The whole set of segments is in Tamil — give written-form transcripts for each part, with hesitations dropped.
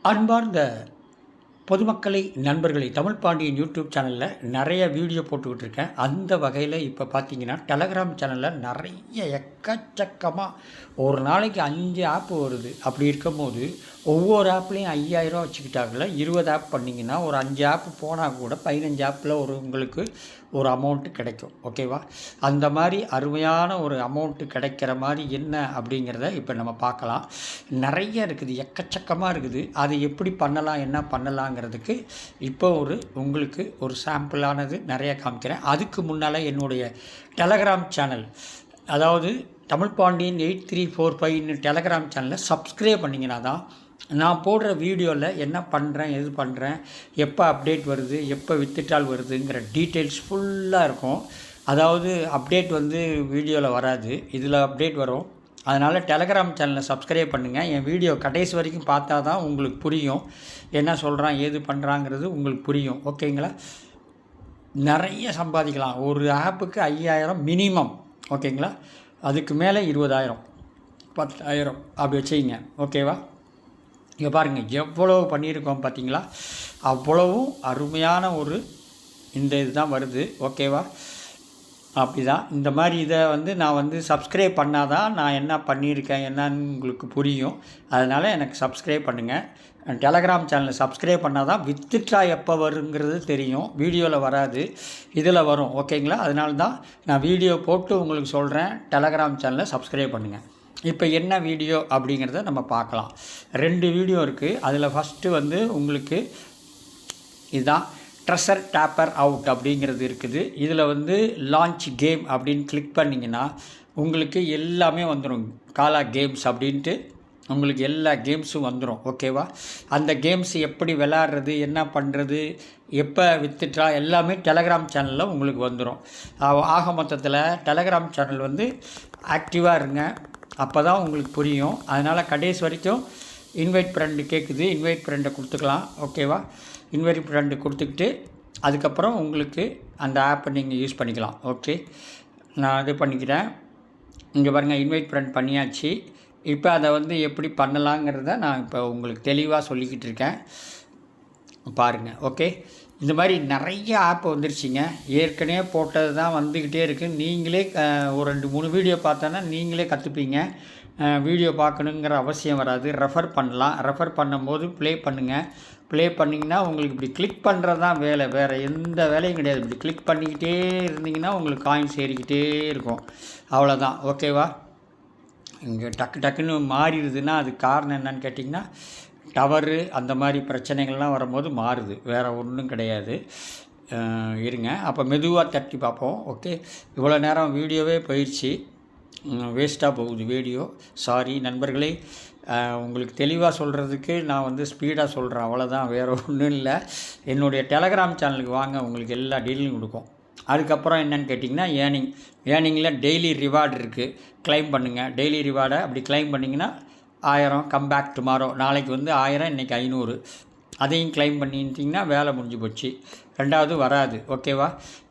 அன்பார்ந்த பொதுமக்களை நண்பர்களை தமிழ் பாண்டியன் யூடியூப் சேனலில் நிறைய வீடியோ போட்டுக்கிட்டு இருக்கேன். அந்த வகையில் இப்போ பார்த்தீங்கன்னா டெலகிராம் சேனலில் நிறைய எக்கச்சக்கமாக ஒரு நாளைக்கு 5 ஆப் வருது. அப்படி இருக்கும்போது ஒவ்வொரு ஆப்லேயும் 5000 வச்சுக்கிட்டாங்கள 20 ஆப் பண்ணிங்கன்னா ஒரு 5 ஆப் போனால் கூட 15 ஆப்பில் உங்களுக்கு ஒரு அமௌண்ட்டு கிடைக்கும். ஓகேவா? அந்த மாதிரி அருமையான ஒரு அமௌண்ட்டு கிடைக்கிற மாதிரி என்ன அப்படிங்கிறத இப்போ நம்ம பார்க்கலாம். நிறைய இருக்குது, எக்கச்சக்கமாக இருக்குது. அது எப்படி பண்ணலாம், என்ன பண்ணலாங்கிறதுக்கு இப்போ உங்களுக்கு ஒரு சாம்பிளானது நிறைய காமிக்கிறேன். அதுக்கு முன்னால் என்னுடைய டெலகிராம் சேனல், அதாவது தமிழ் பாண்டியன் 8345 டெலகிராம் சேனலை சப்ஸ்கிரைப் பண்ணிங்கன்னா தான் நான் போடுற வீடியோவில் என்ன பண்ணுறேன், எது பண்ணுறேன், எப்போ அப்டேட் வருது, எப்போ வித்துட்டால் வருதுங்கிற டீட்டெயில்ஸ் ஃபுல்லாக இருக்கும். அதாவது அப்டேட் வீடியோவில் வராது, இதில் அப்டேட் வரும். அதனால் டெலகிராம் சேனலை சப்ஸ்கிரைப் பண்ணுங்கள். என் வீடியோ கடைசி வரைக்கும் பார்த்தா தான் உங்களுக்கு புரியும், என்ன சொல்கிறான் ஏது பண்ணுறாங்கிறது உங்களுக்கு புரியும். ஓகேங்களா? நிறைய சம்பாதிக்கலாம். ஒரு ஆப்புக்கு 5000 மினிமம். ஓகேங்களா? அதுக்கு மேலே 20,000 10,000 அப்படி வச்சுக்கிங்க. ஓகேவா? இங்கே பாருங்கள் எவ்வளோ பண்ணியிருக்கோம் பார்த்தீங்களா? அவ்வளவும் அருமையான இந்த இதுதான் வருது. ஓகேவா? அப்படி தான் இந்த மாதிரி இதை நான் சப்ஸ்கிரைப் பண்ணால் தான் நான் என்ன பண்ணியிருக்கேன் என்னன்னு உங்களுக்கு புரியும். அதனால் எனக்கு சப்ஸ்கிரைப் பண்ணுங்கள். டெலகிராம் சேனலை சப்ஸ்கிரைப் பண்ணால் தான் வித்துட்ரா எப்போ வருங்கிறது தெரியும். வீடியோவில் வராது, இதில் வரும். ஓகேங்களா? அதனால தான் நான் வீடியோ போட்டு உங்களுக்கு சொல்கிறேன், டெலகிராம் சேனலை சப்ஸ்கிரைப் பண்ணுங்கள். இப்போ என்ன வீடியோ அப்படிங்கிறத நம்ம பார்க்கலாம். 2 வீடியோ இருக்குது. அதில் ஃபஸ்ட்டு உங்களுக்கு இதுதான் ட்ரெஷர் டேப்பர் அவுட் அப்படிங்கிறது இருக்குது. இதில் லான்ச் கேம் அப்படின்னு கிளிக் பண்ணிங்கன்னா உங்களுக்கு எல்லாமே வந்துடும். காலா கேம்ஸ் அப்படின்ட்டு உங்களுக்கு எல்லா கேம்ஸும் வந்துடும். ஓகேவா? அந்த கேம்ஸ் எப்படி விளையாடுறது, என்ன பண்ணுறது, எப்போ வித்துட்ரா எல்லாமே டெலகிராம் சேனலில் உங்களுக்கு வந்துடும். ஆக மொத்தத்தில் டெலகிராம் சேனல் ஆக்டிவாக இருங்க, அப்போ தான் உங்களுக்கு புரியும். அதனால் கடைசி வரைக்கும் இன்வைட் ஃப்ரெண்டு கேட்குது, இன்வைட் ஃப்ரெண்டை கொடுத்துக்கலாம். ஓகேவா? இன்வைட் ஃப்ரெண்டு கொடுத்துக்கிட்டு அதுக்கப்புறம் உங்களுக்கு அந்த ஆப்பை நீங்கள் யூஸ் பண்ணிக்கலாம். ஓகே, நான் இது பண்ணிக்கிறேன். இங்கே பாருங்கள், இன்வைட் ஃப்ரெண்ட் பண்ணியாச்சு. இப்போ அதை எப்படி பண்ணலாங்கிறத நான் இப்போ உங்களுக்கு தெளிவாக சொல்லிக்கிட்டு இருக்கேன், பாருங்கள். ஓகே, இந்த மாதிரி நிறைய ஆப் வந்துருச்சுங்க. ஏற்கனவே போட்டது தான் வந்துக்கிட்டே இருக்குது. நீங்களே ஒரு 2-3 வீடியோ பார்த்தோன்னா நீங்களே கற்றுப்பீங்க. வீடியோ பார்க்கணுங்கிற அவசியம் வராது. ரெஃபர் பண்ணலாம். ரெஃபர் பண்ணும்போது ப்ளே பண்ணுங்கள். ப்ளே பண்ணிங்கன்னா உங்களுக்கு இப்படி கிளிக் பண்ணுறது தான் வேலை, வேறு எந்த வேலையும் கிடையாது. இப்படி கிளிக் பண்ணிக்கிட்டே இருந்தீங்கன்னா உங்களுக்கு காயின்ஸ் ஏறிக்கிட்டே இருக்கும். அவ்வளோதான். ஓகேவா? இங்கே டக்குன்னு மாறிடுதுன்னா அதுக்கு காரணம் என்னன்னு கேட்டிங்கன்னா, டவரு அந்த மாதிரி பிரச்சனைகள்லாம் வரும்போது மாறுது, வேறு ஒன்றும் கிடையாது. இருங்க, அப்போ மெதுவாக தட்டி பார்ப்போம். ஓகே, இவ்வளோ நேரம் வீடியோவே போயிடுச்சு, வேஸ்ட்டாக போகுது வீடியோ. சாரி நண்பர்களே, உங்களுக்கு தெளிவாக சொல்கிறதுக்கு நான் ஸ்பீடாக சொல்கிறேன், அவ்வளோதான், வேறு ஒன்றும் இல்லை. என்னுடைய டெலகிராம் சேனலுக்கு வாங்க, உங்களுக்கு எல்லா டீலையும் கொடுக்கும். அதுக்கப்புறம் என்னென்னு கேட்டிங்கன்னா, ஏர்னிங்கில் டெய்லி ரிவார்டு இருக்குது, கிளைம் பண்ணுங்கள். டெய்லி ரிவார்டை அப்படி கிளைம் பண்ணிங்கன்னா 1000 கம் பேக் டுமாரோ. நாளைக்கு 1000, இன்றைக்கி 500. அதையும் கிளைம் பண்ணிட்டிங்கன்னா வேலை முடிஞ்சு போச்சு, ரெண்டாவது வராது. ஓகேவா?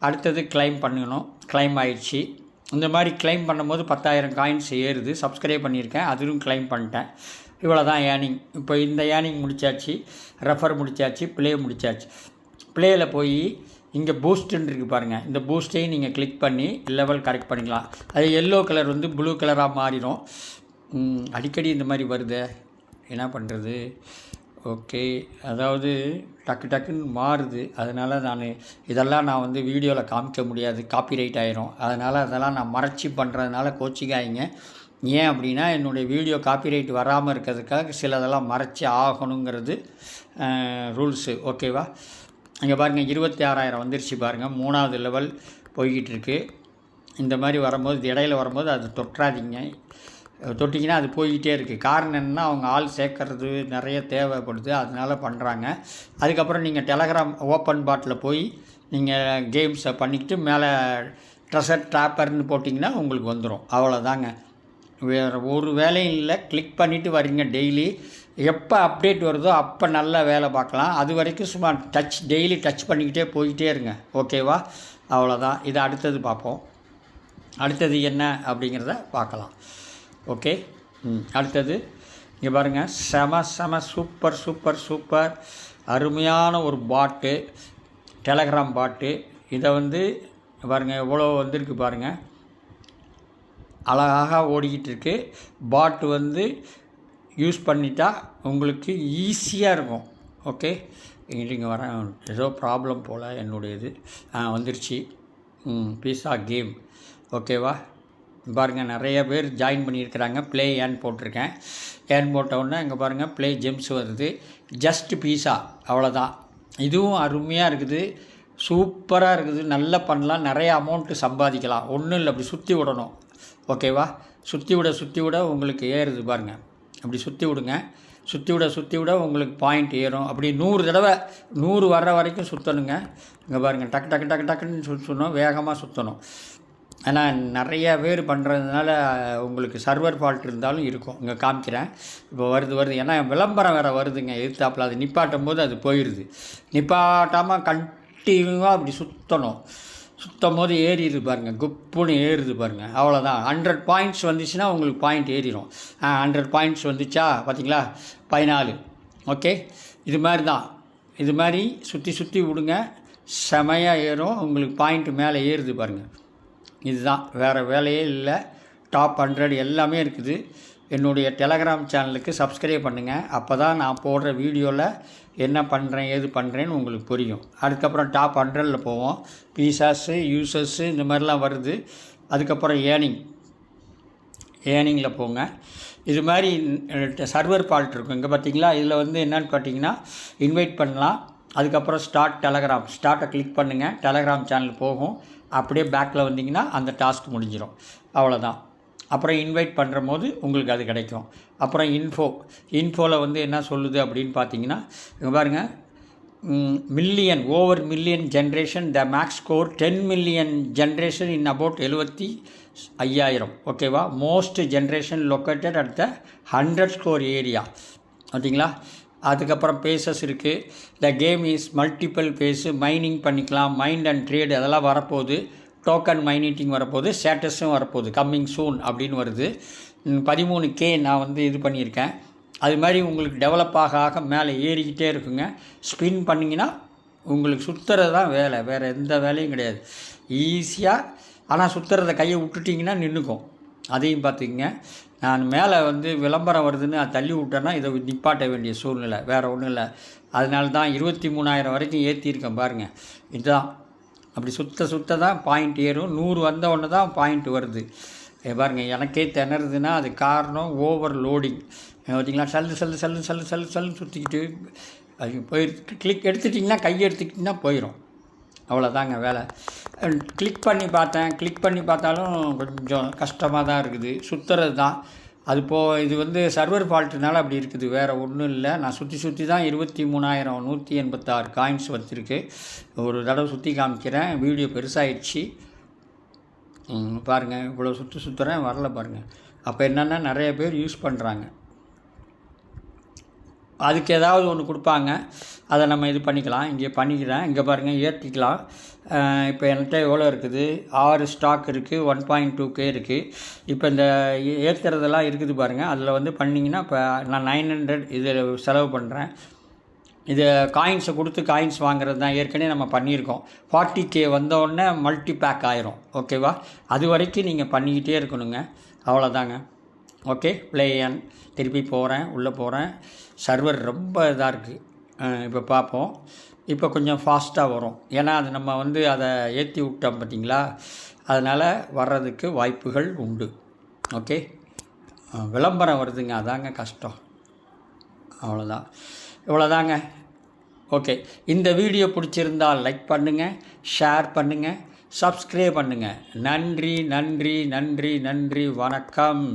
அடுத்தது கிளைம் பண்ணணும். கிளைம் ஆயிடுச்சு. இந்த மாதிரி கிளைம் பண்ணும்போது 10,000 காயின்ஸ் ஏறுது. சப்ஸ்கிரைப் பண்ணியிருக்கேன், அதுவும் கிளைம் பண்ணிட்டேன். இவ்வளோ தான் ஏர்னிங். இப்போ இந்த ஏர்னிங் முடித்தாச்சு, ரெஃபர் முடித்தாச்சு, ப்ளே முடித்தாச்சு. ப்ளேயில் போய் இங்கே பூஸ்ட்டுன்னு இருக்குது பாருங்கள், இந்த பூஸ்ட்டையும் நீங்கள் கிளிக் பண்ணி லெவல் கரெக்ட் பண்ணிக்கலாம். அது எல்லோ கலர் ப்ளூ கலராக மாறிடும். அடிக்கடி இந்த மாதிரி வருது, என்ன பண்ணுறது? ஓகே, அதாவது டக்குன்னு மாறுது. அதனால் இதெல்லாம் நான் வீடியோவில் காமிக்க முடியாது, காப்பிரைட் ஆயிரும். அதனால் அதெல்லாம் நான் மறைச்சி பண்ணுறதுனால கோச்சிக்காயிங்க. ஏன் அப்படின்னா, என்னுடைய வீடியோ காப்பிரைட் வராமல் இருக்கிறதுக்காக சிலதெல்லாம் மறைச்சி ஆகணுங்கிறது ரூல்ஸு. ஓகேவா? இங்கே பாருங்கள், 26,000 வந்துருச்சு பாருங்கள். 3வது லெவல் போய்கிட்டு இருக்குது. இந்த மாதிரி வரும்போது, இடையில வரும்போது அது தொட்டுறாதீங்க. தொட்டிங்கன்னா அது போய்கிட்டே இருக்குது. காரணம் என்னென்னா, அவங்க ஆள் சேர்க்கறது நிறைய தேவைப்படுது, அதனால பண்ணுறாங்க. அதுக்கப்புறம் நீங்கள் டெலகிராம் ஓப்பன் பாட்டில் போய் நீங்கள் கேம்ஸை பண்ணிக்கிட்டு மேலே ட்ரெஷர் ட்ராப்பர்னு போட்டிங்கன்னா உங்களுக்கு வந்துடும். அவ்வளோதாங்க, வேறு ஒரு வேலையும் இல்லை. கிளிக் பண்ணிவிட்டு வரீங்க. டெய்லி எப்போ அப்டேட் வருதோ அப்போ நல்லா வேலை பார்க்கலாம். அது வரைக்கும் சும்மா டெய்லி டச் பண்ணிக்கிட்டே போய்கிட்டே இருங்க. ஓகேவா? அவ்வளோதான். இதை அடுத்தது பார்ப்போம். அடுத்தது என்ன அப்படிங்கிறத பார்க்கலாம். ஓகே, அடுத்தது இங்கே பாருங்கள், செம சூப்பர் சூப்பர் சூப்பர் அருமையான ஒரு பாட்டு, டெலகிராம் பாட்டு. இதை வந்து பாருங்கள் எவ்வளோ வந்திருக்கு பாருங்கள், அழகாக ஓடிக்கிட்டு இருக்கு. பாட்டு வந்து யூஸ் பண்ணிட்டா உங்களுக்கு ஈஸியாக இருக்கும். ஓகே, இங்கே வரேன், ஏதோ ப்ராப்ளம் போல் என்னுடையது வந்துருச்சு. பீஸா கேம் ஓகேவா. பாருங்கள் நிறைய பேர் ஜாயின் பண்ணியிருக்கிறாங்க. ப்ளே ஏன் போட்டிருக்கேன், ஏன் போட்டவுடனே இங்கே பாருங்கள் ப்ளே ஜெம்ஸ் வருது. ஜஸ்ட் பீஸா, அவ்வளோதான். இதுவும் அருமையாக இருக்குது, சூப்பராக இருக்குது, நல்லா பண்ணலாம், நிறைய அமௌண்ட்டு சம்பாதிக்கலாம். ஒன்றும் இல்லை, அப்படி சுற்றி விடணும். ஓகேவா, சுற்றி விட உங்களுக்கு ஏறுது பாருங்கள். அப்படி சுற்றி விட உங்களுக்கு பாயிண்ட் ஏறும். அப்படி 100 தடவை 100 வர்ற வரைக்கும் சுற்றணுங்க. இங்கே பாருங்கள், டக்குன்னு சுற்றணும், வேகமாக சுற்றணும். ஆனால் நிறையா பேர் பண்ணுறதுனால உங்களுக்கு சர்வர் ஃபால்ட் இருந்தாலும் இருக்கும். இங்கே காமிக்கிறேன், இப்போ வருது. ஏன்னா விளம்பரம் வேறு வருதுங்க எதிர்த்தாப்பில். அது நிப்பாட்டும் போது அது போயிடுது. நிப்பாட்டாமல் கண்டினியூவாக அப்படி சுற்றும் போது ஏறிடுது பாருங்கள், குப்புன்னு ஏறுது பாருங்கள். அவ்வளோதான். 100 பாயிண்ட்ஸ் வந்துச்சுன்னா உங்களுக்கு பாயிண்ட் ஏறிடும். 100 பாயிண்ட்ஸ் வந்துச்சா பார்த்தீங்களா, 14. ஓகே, இது மாதிரி தான். இது மாதிரி சுற்றி விடுங்க, செமையாக ஏறும், உங்களுக்கு பாயிண்ட்டு மேலே ஏறுது பாருங்கள். இதுதான், வேறு வேலையே இல்லை. டாப் 100 எல்லாமே இருக்குது. என்னுடைய டெலகிராம் சேனலுக்கு சப்ஸ்கிரைப் பண்ணுங்கள். அப்போ தான் நான் போடுற வீடியோவில் என்ன பண்ணுறேன் ஏது பண்ணுறேன்னு உங்களுக்கு புரியும். அதுக்கப்புறம் டாப் 100ல் போவோம். பீசாஸு யூசர்ஸு இந்த மாதிரிலாம் வருது. அதுக்கப்புறம் ஏர்னிங்கில் போங்க. இது மாதிரி சர்வர் ஃபால்ட் இருக்கும். இங்கே பார்த்தீங்களா, இதில் வந்து என்னென்னு பார்த்தீங்கன்னா இன்வைட் பண்ணலாம். அதுக்கப்புறம் ஸ்டார்ட்டை கிளிக் பண்ணுங்கள், டெலகிராம் சேனல் போகும். அப்படியே பேக்கில் வந்தீங்கன்னா அந்த டாஸ்க் முடிஞ்சிடும். அவ்வளோதான். அப்புறம் இன்வைட் பண்ணுற போது உங்களுக்கு அது கிடைக்கும். அப்புறம் இன்ஃபோவில் வந்து என்ன சொல்லுது அப்படின்னு பார்த்தீங்கன்னா, இங்கே பாருங்கள், over million generation, the max score 10 million generation in about 75,000. ஓகேவா, most generation located at the 100 score area. ஓகேங்களா. அதுக்கப்புறம் பேசஸ் இருக்குது. The game is multiple phase, mining பண்ணிக்கலாம், மைண்ட் அண்ட் ட்ரேடு அதெல்லாம் வரப்போகுது. டோக்கன் மைனிட்டிங் வரப்போகுது, ஸ்டேட்டஸும் வரப்போகுது, கம்மிங் சூன் அப்படின்னு வருது. 13K நான் வந்து இது பண்ணியிருக்கேன். அது மாதிரி உங்களுக்கு டெவலப் ஆக மேலே ஏறிக்கிட்டே இருக்குங்க. ஸ்பின் பண்ணிங்கன்னா உங்களுக்கு சுற்றுறது தான் வேலை, வேறு எந்த வேலையும் கிடையாது. ஈஸியாக, ஆனால் சுற்றுறத கையை விட்டுட்டிங்கன்னா நின்றுக்கும். அதையும் பார்த்துக்குங்க. நான் மேலே வந்து விளம்பரம் வருதுன்னு அதை தள்ளி விட்டேன்னா இதை நிப்பாட்ட வேண்டிய சூழ்நிலை, வேறு ஒன்றும் இல்லை. அதனால தான் 23,000 வரைக்கும் ஏற்றிருக்கேன் பாருங்கள். இதுதான், அப்படி சுற்ற தான் பாயிண்ட் ஏறும். 100 வந்த ஒன்று தான் பாயிண்ட் வருது பாருங்கள். எனக்கே திணறுதுன்னா அது காரணம் ஓவர் லோடிங். பார்த்தீங்களா, சல்லு சுற்றிக்கிட்டு அது போயிருக்கு. கிளிக் எடுத்துட்டிங்கன்னா, கையை எடுத்துக்கிட்டிங்கன்னா போயிடும். அவ்வளோதாங்க வேலை. கிளிக் பண்ணி பார்த்தாலும் கொஞ்சம் கஷ்டமாக தான் இருக்குது, சுற்றுறது தான். இது வந்து சர்வர் ஃபால்ட்டுனால அப்படி இருக்குது, வேறு ஒன்றும் இல்லை. நான் சுற்றி தான் 23,186 காயின்ஸ் வச்சுருக்கு. ஒரு தடவை சுற்றி காமிக்கிறேன், வீடியோ பெருசாகிடுச்சு பாருங்கள். இவ்வளோ சுற்றுறேன், வரல பாருங்கள். அப்போ என்னென்னா நிறைய பேர் யூஸ் பண்ணுறாங்க. அதுக்கு ஏதாவது ஒன்று கொடுப்பாங்க, அதை நம்ம இது பண்ணிக்கலாம். இங்கே பண்ணிக்கிறேன். இங்கே பாருங்கள், ஏற்றிக்கலாம். இப்போ என்கிட்ட எவ்வளோ இருக்குது, 6 ஸ்டாக் இருக்குது, 1.2K இருக்குது. இப்போ இந்த ஏற்றுறதெல்லாம் இருக்குது பாருங்கள். அதில் வந்து பண்ணிங்கன்னா இப்போ நான் 900 இதில் செலவு பண்ணுறேன். இது காயின்ஸை கொடுத்து காயின்ஸ் வாங்குறது தான், ஏற்கனவே நம்ம பண்ணியிருக்கோம். 40K வந்தோடனே மல்டி பேக் ஆயிரும். ஓகேவா, அது வரைக்கும் நீங்கள் பண்ணிக்கிட்டே இருக்கணுங்க. அவ்வளோதாங்க. ஓகே, பிளேயன் திருப்பி உள்ளே போகிறேன். சர்வர் ரொம்ப இதாக இருக்குது. இப்போ பார்ப்போம். இப்போ கொஞ்சம் ஃபாஸ்ட்டாக வரும், ஏன்னா அது நம்ம வந்து அதை ஏற்றி விட்டோம் பார்த்தீங்களா, அதனால் வர்றதுக்கு வாய்ப்புகள் உண்டு. ஓகே, விளம்பரம் வருதுங்க, அதாங்க கஷ்டம். அவ்வளோதான், இவ்வளோதாங்க. ஓகே, இந்த வீடியோ பிடிச்சிருந்தால் லைக் பண்ணுங்கள், ஷேர் பண்ணுங்கள், சப்ஸ்கிரைப் பண்ணுங்கள். நன்றி, வணக்கம்.